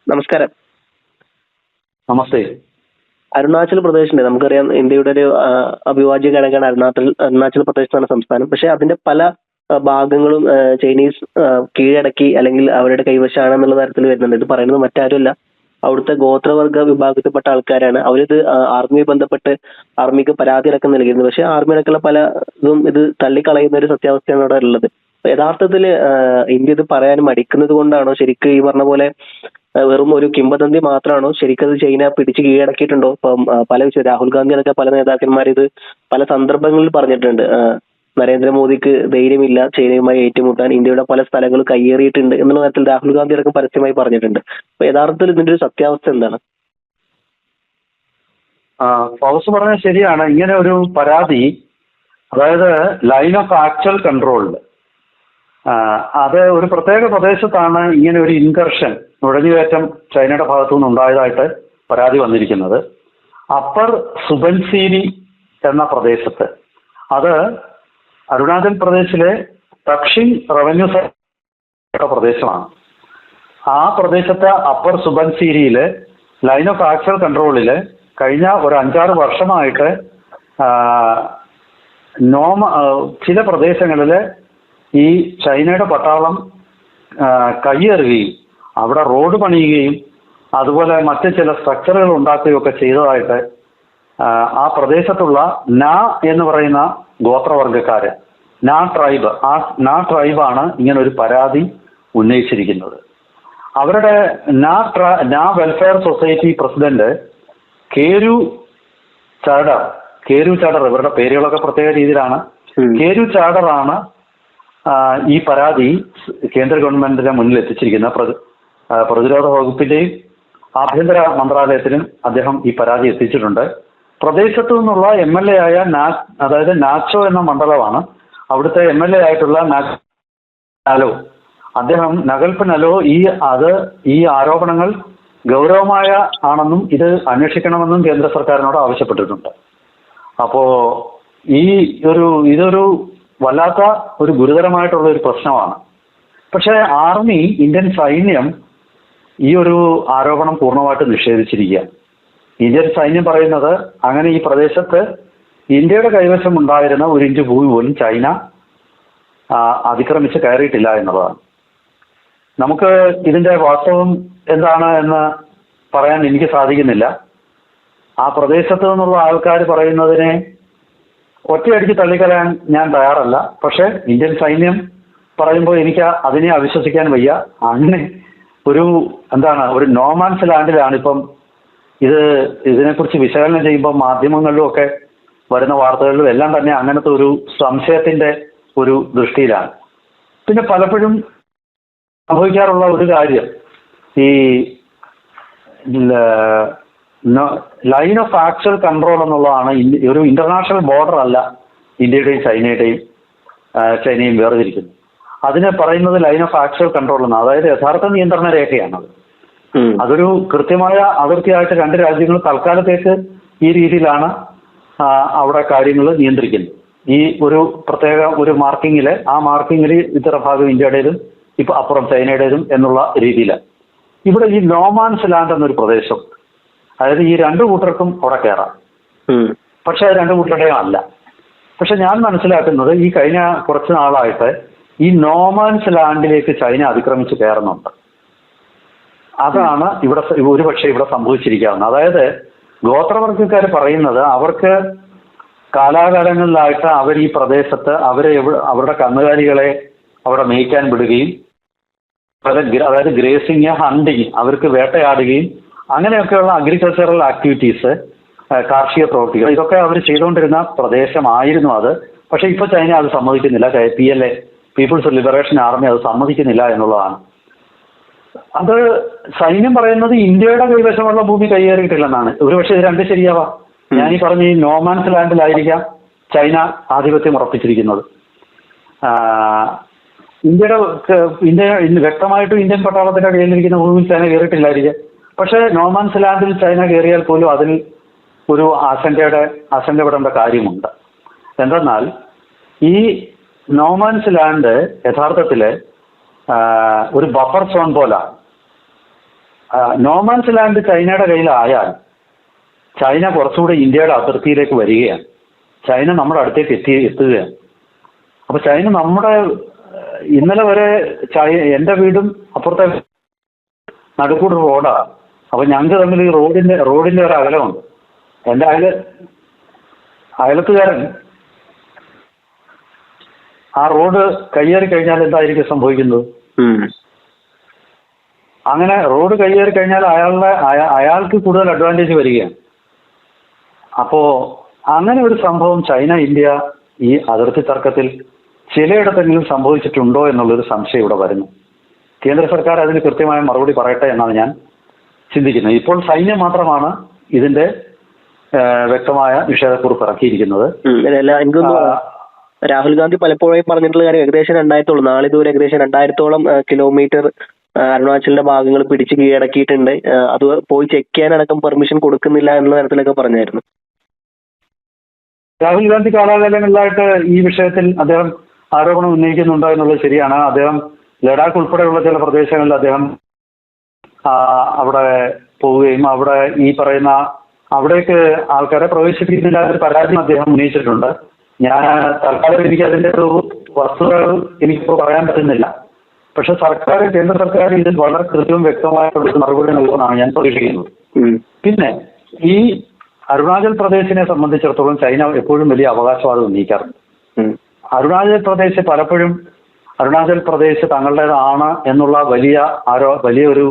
നമസ്കാരം. നമസ്തേ. അരുണാചൽ പ്രദേശിന്റെ നമുക്കറിയാം ഇന്ത്യയുടെ ഒരു അവിഭാജ്യ ഘടകമാണ് അരുണാചൽ പ്രദേശ് എന്ന സംസ്ഥാനം. പക്ഷെ അതിന്റെ പല ഭാഗങ്ങളും ചൈനീസ് കീഴടക്കി അല്ലെങ്കിൽ അവരുടെ കൈവശമാണെന്നുള്ള തരത്തിൽ വരുന്നുണ്ട്. ഇത് പറയുന്നത് മറ്റാരുമല്ല, അവിടുത്തെ ഗോത്രവർഗ വിഭാഗത്തിൽപ്പെട്ട ആൾക്കാരാണ്. അവരിത് ആർമിയെ ബന്ധപ്പെട്ട് ആർമിക്ക് പരാതികളൊക്കെ നൽകിയിരുന്നു. പക്ഷെ ആർമിയിലൊക്കെയുള്ള പല ഇതും ഇത് തള്ളിക്കളയുന്ന ഒരു സത്യാവസ്ഥയാണ് അവിടെ ഉള്ളത്. യഥാർത്ഥത്തിൽ ഇന്ത്യ ഇത് പറയാൻ മടിക്കുന്നത് കൊണ്ടാണോ, ശരിക്കും ഈ പറഞ്ഞ പോലെ വെറും ഒരു കിംവദന്തി മാത്രമാണോ, ശരിക്കും അത് ചൈന പിടിച്ച് കീഴടക്കിയിട്ടുണ്ടോ? ഇപ്പം പല വിഷയം രാഹുൽ ഗാന്ധി അടക്കം പല നേതാക്കന്മാർ ഇത് പല സന്ദർഭങ്ങളിൽ പറഞ്ഞിട്ടുണ്ട്. നരേന്ദ്രമോദിക്ക് ധൈര്യമില്ല ചൈനയുമായി ഏറ്റുമുട്ടാൻ, ഇന്ത്യയുടെ പല സ്ഥലങ്ങളും കയ്യേറിയിട്ടുണ്ട് എന്നുള്ള തരത്തിൽ രാഹുൽ ഗാന്ധി അടക്കം പരസ്യമായി പറഞ്ഞിട്ടുണ്ട്. അപ്പൊ യഥാർത്ഥത്തിൽ ഇതിന്റെ ഒരു സത്യാവസ്ഥ എന്താണ്? ഫൗസ് പറഞ്ഞത് ശരിയാണ്. ഇങ്ങനെ ഒരു പരാതി, അതായത് ലൈൻ ഓഫ് ആക്ച്വൽ കൺട്രോളിൽ അത് ഒരു പ്രത്യേക പ്രദേശത്താണ് ഇങ്ങനെ ഒരു ഇൻകർഷൻ, നുഴഞ്ഞുകയറ്റം ചൈനയുടെ ഭാഗത്തു നിന്ന് ഉണ്ടായതായിട്ട് പരാതി വന്നിരിക്കുന്നത്. അപ്പർ സുബൻസിരി എന്ന പ്രദേശത്ത്, അത് അരുണാചൽ പ്രദേശിലെ ദക്ഷിൺ റവന്യൂ പ്രദേശമാണ്. ആ പ്രദേശത്തെ അപ്പർ സുബൻസിരിയിൽ ലൈൻ ഓഫ് ആക്ച്വൽ കൺട്രോളിൽ കഴിഞ്ഞ ഒരു 5-6 വർഷമായിട്ട് ചില പ്രദേശങ്ങളിൽ ഈ ചൈനയുടെ പട്ടാളം കയ്യേറുകയും അവിടെ റോഡ് പണിയുകയും അതുപോലെ മറ്റ് ചില സ്ട്രക്ചറുകൾ ഉണ്ടാക്കുകയൊക്കെ ചെയ്തതായിട്ട് ആ പ്രദേശത്തുള്ള നാ എന്ന് പറയുന്ന ഗോത്രവർഗക്കാര്, നാ ട്രൈബാണ് ഇങ്ങനെ ഒരു പരാതി ഉന്നയിച്ചിരിക്കുന്നത്. അവരുടെ നാ വെൽഫെയർ സൊസൈറ്റി പ്രസിഡന്റ് കേരു ചാഡർ, ഇവരുടെ പേരുകളൊക്കെ പ്രത്യേക രീതിയിലാണ്. കേരു ചാഡറാണ് ഈ പരാതി കേന്ദ്ര ഗവൺമെന്റിന്റെ മുന്നിൽ എത്തിച്ചിരിക്കുന്ന. പ്രതിരോധ വകുപ്പിന്റെയും ആഭ്യന്തര മന്ത്രാലയത്തിലും അദ്ദേഹം ഈ പരാതി എത്തിച്ചിട്ടുണ്ട്. പ്രദേശത്തു നിന്നുള്ള MLA ആയ അതായത് നാച്ചോ എന്ന മണ്ഡലമാണ് അവിടുത്തെ MLA ആയിട്ടുള്ള നലോ, അദ്ദേഹം നഗൽപ് നലോ ഈ ആരോപണങ്ങൾ ഗൗരവമായ ആണെന്നും ഇത് അന്വേഷിക്കണമെന്നും കേന്ദ്ര സർക്കാരിനോട് ആവശ്യപ്പെട്ടിട്ടുണ്ട്. അപ്പോ ഇതൊരു വല്ലാത്ത ഒരു ഗുരുതരമായിട്ടുള്ള ഒരു പ്രശ്നമാണ്. പക്ഷേ ആർമി, ഇന്ത്യൻ സൈന്യം ഈ ഒരു ആരോപണം പൂർണ്ണമായിട്ട് നിഷേധിച്ചിരിക്കുകയാണ്. ഇന്ത്യൻ സൈന്യം പറയുന്നത് അങ്ങനെ ഈ പ്രദേശത്ത് ഇന്ത്യയുടെ കൈവശം ഉണ്ടായിരുന്ന 1 ഇഞ്ച് ഭൂമി പോലും ചൈന അതിക്രമിച്ച് കയറിയിട്ടില്ല എന്നുള്ളതാണ്. നമുക്ക് ഇതിന്റെ വാസ്തവം എന്താണ് എന്ന് പറയാൻ എനിക്ക് സാധിക്കുന്നില്ല. ആ പ്രദേശത്ത് നിന്നുള്ള ആൾക്കാർ പറയുന്നതിനെ ഒറ്റയടിക്ക് തള്ളിക്കളയാൻ ഞാൻ തയ്യാറല്ല. പക്ഷെ ഇന്ത്യൻ സൈന്യം പറയുമ്പോൾ എനിക്ക് അതിനെ അവിശ്വസിക്കാൻ വയ്യ. അങ്ങനെ ഒരു നോമാൻസ് ലാൻഡിലാണ് ഇപ്പം ഇതിനെക്കുറിച്ച് വിശകലനം ചെയ്യുമ്പോൾ മാധ്യമങ്ങളിലും ഒക്കെ വരുന്ന വാർത്തകളിലും എല്ലാം തന്നെ അങ്ങനത്തെ ഒരു സംശയത്തിന്റെ ഒരു ദൃഷ്ടിയിലാണ്. പിന്നെ പലപ്പോഴും സംഭവിക്കാറുള്ള ഒരു കാര്യം, ഈ ലൈൻ ഓഫ് ആക്ച്വൽ കൺട്രോൾ എന്നുള്ളതാണ്. ഒരു ഇന്റർനാഷണൽ ബോർഡർ അല്ല ഇന്ത്യയുടെയും ചൈനയും വേർതിരിക്കുന്നത്. അതിനെ പറയുന്നത് ലൈൻ ഓഫ് ആക്ച്വൽ കൺട്രോൾ എന്ന്, അതായത് യഥാർത്ഥ നിയന്ത്രണ രേഖയാണത്. അതൊരു കൃത്യമായ അതിർത്തിയായിട്ട് 2 രാജ്യങ്ങൾ തൽക്കാലത്തേക്ക് ഈ രീതിയിലാണ് അവിടെ കാര്യങ്ങൾ നിയന്ത്രിക്കുന്നത്. ഈ ഒരു പ്രത്യേക ഒരു മാർക്കിങ്ങില്, ആ മാർക്കിങ്ങിൽ ഇത്ര ഭാഗം ഇന്ത്യയുടേതും ഇപ്പൊ അപ്പുറം ചൈനയുടേതും എന്നുള്ള രീതിയിലാണ്. ഇവിടെ ഈ നോമാൻസ് ലാൻഡ് എന്നൊരു പ്രദേശം, അതായത് ഈ 2 കൂട്ടർക്കും അവിടെ കയറാം. പക്ഷെ അത് 2 കൂട്ടരുടെയും അല്ല. പക്ഷെ ഞാൻ മനസ്സിലാക്കുന്നത് ഈ കഴിഞ്ഞ കുറച്ച് നാളായിട്ട് ഈ നോമാൻസ് ലാൻഡിലേക്ക് ചൈന അതിക്രമിച്ച് കയറുന്നുണ്ട്. അതാണ് ഒരുപക്ഷെ ഇവിടെ സംഭവിച്ചിരിക്കാവുന്നത്. അതായത് ഗോത്രവർഗക്കാർ പറയുന്നത് അവർക്ക് കാലാകാലങ്ങളിലായിട്ട് അവർ ഈ പ്രദേശത്ത് അവരുടെ കന്നുകാലികളെ അവിടെ മേയ്ക്കാൻ വിടുകയും, അതായത് ഗ്രേസിങ്, ഹണ്ടിങ്, അവർക്ക് വേട്ടയാടുകയും അങ്ങനെയൊക്കെയുള്ള അഗ്രികൾച്ചറൽ ആക്ടിവിറ്റീസ്, കാർഷിക പ്രവൃത്തികൾ, ഇതൊക്കെ അവർ ചെയ്തുകൊണ്ടിരുന്ന പ്രദേശമായിരുന്നു അത്. പക്ഷെ ഇപ്പൊ ചൈന അത് സമ്മതിക്കുന്നില്ല. PLA, പീപ്പിൾസ് ലിബറേഷൻ ആർമി അത് സമ്മതിക്കുന്നില്ല എന്നുള്ളതാണ്. അത് സൈന്യം പറയുന്നത് ഇന്ത്യയുടെ കൈവശമുള്ള ഭൂമി കൈയേറിയിട്ടില്ലെന്നാണ്. ഒരുപക്ഷെ ഇത് 2 ശരിയാവാം. ഞാനീ പറഞ്ഞ ഈ നോമാൻസ് ലാൻഡിലായിരിക്കാം ചൈന ആധിപത്യം ഉറപ്പിച്ചിരിക്കുന്നത്. ഇന്ത്യ വ്യക്തമായിട്ടും ഇന്ത്യൻ പട്ടാളത്തിന്റെ കയ്യിലിരിക്കുന്ന ഭൂമിയിൽ ചൈന കയറിയിട്ടില്ലായിരിക്കാം. പക്ഷേ നോമാൻസ് ലാൻഡിൽ ചൈന കയറിയാൽ പോലും അതിൽ ഒരു ആശങ്കപ്പെടേണ്ട കാര്യമുണ്ട്. എന്തെന്നാൽ ഈ നോമാൻസ് ലാൻഡ് യഥാർത്ഥത്തിൽ ഒരു ബഫർ സോൺ പോലാണ്. നോമാൻസ് ലാൻഡ് ചൈനയുടെ കയ്യിലായാൽ ചൈന കുറച്ചുകൂടെ ഇന്ത്യയുടെ അതിർത്തിയിലേക്ക് വരികയാണ്. ചൈന നമ്മുടെ അടുത്തേക്ക് എത്തുകയാണ്. അപ്പൊ ചൈന നമ്മുടെ ഇന്നലെ വരെ എന്റെ വീടും അപ്പുറത്തെ നടുക്കൂട് റോഡാണ്. അപ്പൊ ഞങ്ങൾക്ക് തമ്മിൽ ഈ റോഡിന്റെ ഒരു അകലമുണ്ട്. എന്റെ അയലത്തുകാരൻ ആ റോഡ് കയ്യേറി കഴിഞ്ഞാൽ എന്തായിരിക്കും സംഭവിക്കുന്നത്? അങ്ങനെ റോഡ് കയ്യേറി കഴിഞ്ഞാൽ അയാൾക്ക് കൂടുതൽ അഡ്വാൻറ്റേജ് വരികയാണ്. അപ്പോ അങ്ങനെ ഒരു സംഭവം ചൈന ഇന്ത്യ ഈ അതിർത്തി തർക്കത്തിൽ ചിലയിടത്തെങ്കിലും സംഭവിച്ചിട്ടുണ്ടോ എന്നുള്ളൊരു സംശയം ഇവിടെ വരുന്നു. കേന്ദ്ര സർക്കാർ അതിന് കൃത്യമായ മറുപടി പറയട്ടെ എന്നാണ് ഞാൻ ചിന്തിക്കുന്നത്. ഇപ്പോൾ സൈന്യം മാത്രമാണ് ഇതിന്റെ വ്യക്തമായ നിഷേധക്കുറിപ്പ് ഇറക്കിയിരിക്കുന്നത്. രാഹുൽ ഗാന്ധി പലപ്പോഴും പറഞ്ഞിട്ടുള്ള കാര്യം ഏകദേശം 2000 നാളിതുവരെ ഏകദേശം 2000-ഓളം കിലോമീറ്റർ അരുണാചലിന്റെ ഭാഗങ്ങൾ പിടിച്ച് കീഴടക്കിയിട്ടുണ്ട്. അത് പോയി ചെക്ക് ചെയ്യാനടക്കം പെർമിഷൻ കൊടുക്കുന്നില്ല എന്ന തരത്തിലൊക്കെ പറഞ്ഞായിരുന്നു. രാഹുൽ ഗാന്ധി കാലാകാലങ്ങളിലായിട്ട് ഈ വിഷയത്തിൽ അദ്ദേഹം ആരോപണം ഉന്നയിക്കുന്നുണ്ടോ എന്നുള്ളത് ശരിയാണ്. അദ്ദേഹം ലഡാക്ക് ഉൾപ്പെടെയുള്ള ചില പ്രദേശങ്ങളിൽ അദ്ദേഹം അവിടെ പോവുകയും അവിടെ ഈ പറയുന്ന അവിടേക്ക് ആൾക്കാരെ പ്രവേശിപ്പിക്കുന്നില്ല ഒരു പരാതി അദ്ദേഹം ഉന്നയിച്ചിട്ടുണ്ട്. ഞാൻ തൽക്കാലം എനിക്ക് അതിന്റെ ഒരു വസ്തുതകൾ എനിക്കിപ്പോൾ പറയാൻ പറ്റുന്നില്ല. പക്ഷെ കേന്ദ്ര സർക്കാർ ഇതിൽ വളരെ കൃത്യവും വ്യക്തമായിട്ടുള്ള മറുപടി നൽകുമെന്നാണ് ഞാൻ പ്രതീക്ഷിക്കുന്നത്. പിന്നെ ഈ അരുണാചൽ പ്രദേശിനെ സംബന്ധിച്ചിടത്തോളം ചൈന എപ്പോഴും വലിയ അവകാശവാദം ഉന്നയിക്കാറുണ്ട്. അരുണാചൽ പ്രദേശ് തങ്ങളുടേതാണ് എന്നുള്ള വലിയൊരു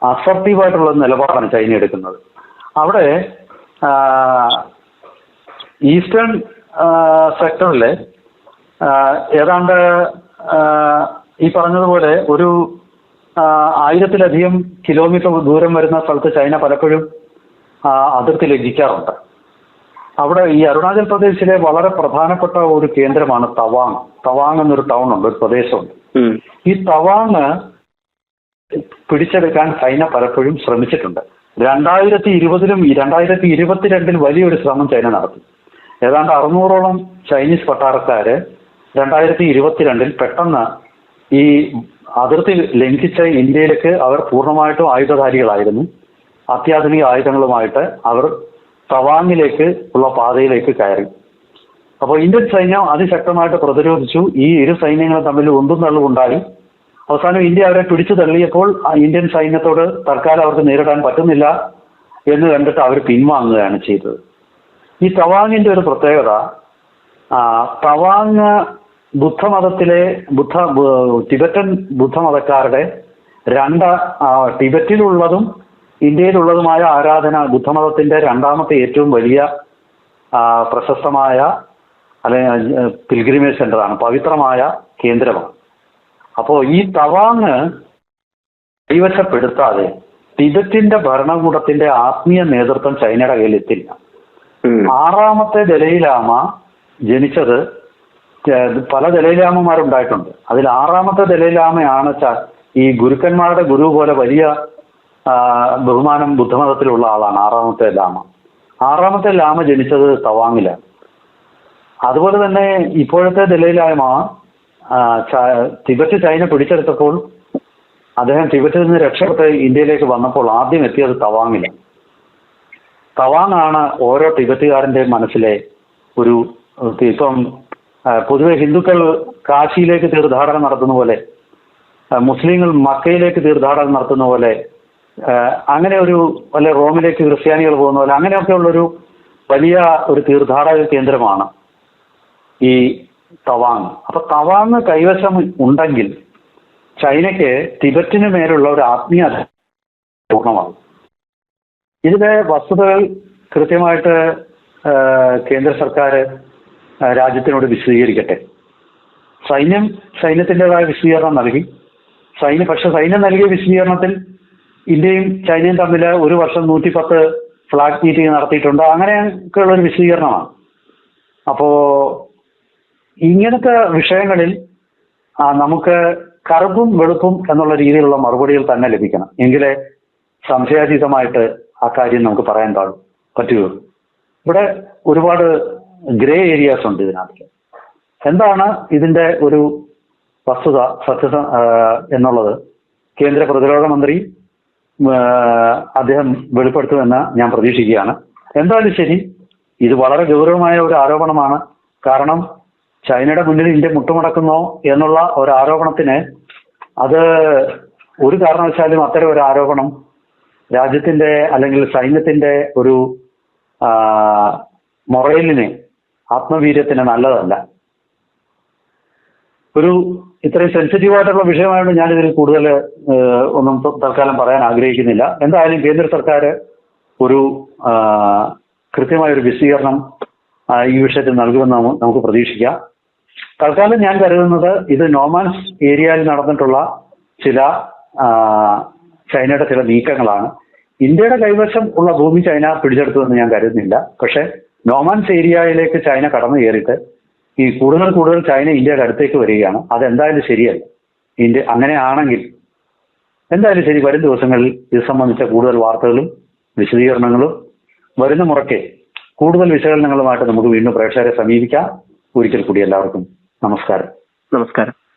അസർട്ടീവായിട്ടുള്ള നിലപാടാണ് ചൈന എടുക്കുന്നത്. അവിടെ ഈസ്റ്റേൺ സെക്ടറിലെ ഏതാണ്ട് ഈ പറഞ്ഞതുപോലെ ഒരു 1000-ലധികം കിലോമീറ്റർ ദൂരം വരുന്ന സ്ഥലത്ത് ചൈന പലപ്പോഴും അതിർത്തി ലംഘിക്കാറുണ്ട്. അവിടെ ഈ അരുണാചൽ പ്രദേശിലെ വളരെ പ്രധാനപ്പെട്ട ഒരു കേന്ദ്രമാണ് തവാങ് എന്നൊരു ടൗൺ ഉണ്ട്, ഒരു പ്രദേശമുണ്ട്. ഈ തവാങ് പിടിച്ചെടുക്കാൻ ചൈന പലപ്പോഴും ശ്രമിച്ചിട്ടുണ്ട്. 2020-ലും 2022-ലും വലിയൊരു ശ്രമം ചൈന നടത്തി. ഏതാണ്ട് 600-ഓളം ചൈനീസ് പട്ടാളക്കാര് 2022-ൽ പെട്ടെന്ന് ഈ അതിർത്തി ലംഘിച്ച ഇന്ത്യയിലേക്ക് അവർ പൂർണ്ണമായിട്ടും ആയുധധാരികളായിരുന്നു. അത്യാധുനിക ആയുധങ്ങളുമായിട്ട് അവർ തവാങ്ങിലേക്ക് ഉള്ള പാതയിലേക്ക് കയറി. അപ്പോൾ ഇന്ത്യൻ സൈന്യം അതിശക്തമായിട്ട് പ്രതിരോധിച്ചു. ഈ ഇരു സൈന്യങ്ങളും തമ്മിൽ ഉന്തും തള്ളുണ്ടായി. അവസാനം ഇന്ത്യ അവരെ പിടിച്ചു തള്ളിയപ്പോൾ ഇന്ത്യൻ സൈന്യത്തോട് തൽക്കാലം അവർക്ക് നേരിടാൻ പറ്റുന്നില്ല എന്ന് കണ്ടിട്ട് അവർ പിൻവാങ്ങുകയാണ് ചെയ്തത്. ഈ തവാങ്ങിന്റെ ഒരു പ്രത്യേകത, തവാങ് ടിബറ്റൻ ബുദ്ധമതക്കാരുടെ ടിബറ്റിലുള്ളതും ഇന്ത്യയിലുള്ളതുമായ ബുദ്ധമതത്തിന്റെ രണ്ടാമത്തെ ഏറ്റവും വലിയ പ്രശസ്തമായ അല്ലെങ്കിൽ പിൽഗ്രിമേജ് സെന്ററാണ്, പവിത്രമായ കേന്ദ്രമാണ്. അപ്പോൾ ഈ തവാങ് കൈവശപ്പെടുത്താതെ ടിബറ്റിന്റെ ഭരണകൂടത്തിന്റെ ആത്മീയ നേതൃത്വം ചൈനയുടെ കയ്യിൽ എത്തില്ല. 6ാമത്തെ ദലൈലാമ ജനിച്ചത്, പല ദലൈലാമമാരുണ്ടായിട്ടുണ്ട്. അതിൽ 6ാമത്തെ ദലൈലാമയാണ് ഈ ഗുരുക്കന്മാരുടെ ഗുരു പോലെ വലിയ ബഹുമാനം ബുദ്ധമതത്തിലുള്ള ആളാണ് 6ാമത്തെ ലാമ ജനിച്ചത് തവാങ്ങിലാണ്. അതുപോലെ തന്നെ ഇപ്പോഴത്തെ ദലൈലാമ ടിബറ്റ് ചൈന പിടിച്ചെടുത്തപ്പോൾ അദ്ദേഹം ടിബറ്റിൽ നിന്ന് രക്ഷപ്പെട്ട് ഇന്ത്യയിലേക്ക് വന്നപ്പോൾ ആദ്യം എത്തിയത് തവാങ്ങിലാണ്. തവാങ്ങാണ് ഓരോ ടിബറ്റുകാരന്റെ മനസ്സിലെ ഒരു, ഇപ്പം പൊതുവെ ഹിന്ദുക്കൾ കാശിയിലേക്ക് തീർത്ഥാടനം നടത്തുന്ന പോലെ, മുസ്ലിങ്ങൾ മക്കയിലേക്ക് തീർത്ഥാടനം നടത്തുന്ന പോലെ, അങ്ങനെ വല്ല റോമിലേക്ക് ക്രിസ്ത്യാനികൾ പോകുന്ന പോലെ അങ്ങനെയൊക്കെയുള്ളൊരു വലിയ ഒരു തീർത്ഥാടക കേന്ദ്രമാണ് ഈ തവാങ്. അപ്പൊ തവാങ് കൈവശം ഉണ്ടെങ്കിൽ ചൈനയ്ക്ക് ടിബറ്റിന് മേലുള്ള ഒരു ആത്മീയ പൂർണ്ണമാകും. ഇതിലെ വസ്തുതകൾ കൃത്യമായിട്ട് കേന്ദ്ര സർക്കാർ രാജ്യത്തിനോട് വിശദീകരിക്കട്ടെ. സൈന്യത്തിൻ്റെതായ വിശദീകരണം നൽകി. പക്ഷെ സൈന്യം നൽകിയ വിശദീകരണത്തിൽ ഇന്ത്യയും ചൈനയും തമ്മിൽ ഒരു വർഷം 110 ഫ്ലാഗ് മീറ്റിംഗ് നടത്തിയിട്ടുണ്ട്. അങ്ങനെയൊക്കെയുള്ള ഒരു വിശദീകരണമാണ്. അപ്പോ ഇങ്ങനത്തെ വിഷയങ്ങളിൽ നമുക്ക് കറുപ്പും വെളുപ്പും എന്നുള്ള രീതിയിലുള്ള മറുപടികൾ തന്നെ ലഭിക്കണം. എങ്കിലേ സംശയാതീതമായിട്ട് ആ കാര്യം നമുക്ക് പറയാൻ പറ്റുകയുള്ളൂ. ഇവിടെ ഒരുപാട് ഗ്രേ ഏരിയാസ് ഉണ്ട് ഇതിനകത്ത്. എന്താണ് ഇതിന്റെ ഒരു വസ്തുത എന്നുള്ളത് കേന്ദ്ര പ്രതിരോധ മന്ത്രി അദ്ദേഹം വെളിപ്പെടുത്തുമെന്ന് ഞാൻ പ്രതീക്ഷിക്കുകയാണ്. എന്തായാലും ശരി, ഇത് വളരെ ഗൗരവമായ ഒരു ആരോപണമാണ്. കാരണം ചൈനയുടെ മുന്നിൽ ഇന്ത്യ മുട്ടുമടക്കുന്നോ എന്നുള്ള ഒരു ആരോപണത്തിന് അത് ഒരു കാരണവശാലും അത്തരം ഒരു ആരോപണം രാജ്യത്തിന്റെ അല്ലെങ്കിൽ സൈന്യത്തിന്റെ ഒരു മൊറേലിന്, ആത്മവീര്യത്തിന് നല്ലതല്ല. ഒരു ഇത്രയും സെൻസിറ്റീവായിട്ടുള്ള വിഷയമായതുകൊണ്ട് ഞാനിതിൽ കൂടുതൽ ഒന്നും തൽക്കാലം പറയാൻ ആഗ്രഹിക്കുന്നില്ല. എന്തായാലും കേന്ദ്ര സർക്കാർ ഒരു കൃത്യമായൊരു വിശദീകരണം ഈ വിഷയത്തിൽ നൽകുമെന്ന് നമുക്ക് പ്രതീക്ഷിക്കാം. തൽക്കാലം ഞാൻ കരുതുന്നത് ഇത് നോമാൻസ് ഏരിയയിൽ നടന്നിട്ടുള്ള ചില ചൈനയുടെ ചില നീക്കങ്ങളാണ്. ഇന്ത്യയുടെ കൈവശം ഉള്ള ഭൂമി ചൈന പിടിച്ചെടുത്തുവെന്ന് ഞാൻ കരുതുന്നില്ല. പക്ഷേ നോമാൻസ് ഏരിയയിലേക്ക് ചൈന കടന്നു കയറിയിട്ട് ഈ കൂടുതൽ ചൈന ഇന്ത്യയുടെ അടുത്തേക്ക് വരികയാണ്. അതെന്തായാലും ശരിയല്ല. ഇന്ത്യ അങ്ങനെയാണെങ്കിൽ എന്തായാലും ശരി, വരും ദിവസങ്ങളിൽ ഇത് സംബന്ധിച്ച കൂടുതൽ വാർത്തകളും വിശദീകരണങ്ങളും വരുന്ന മുറയ്ക്ക് കൂടുതൽ വിശകലനങ്ങളുമായിട്ട് നമുക്ക് വീണ്ടും പ്രേക്ഷകരെ സമീപിക്കാം. ഒരിക്കൽ കൂടി എല്ലാവർക്കും നമസ്കാരം. നമസ്കാരം.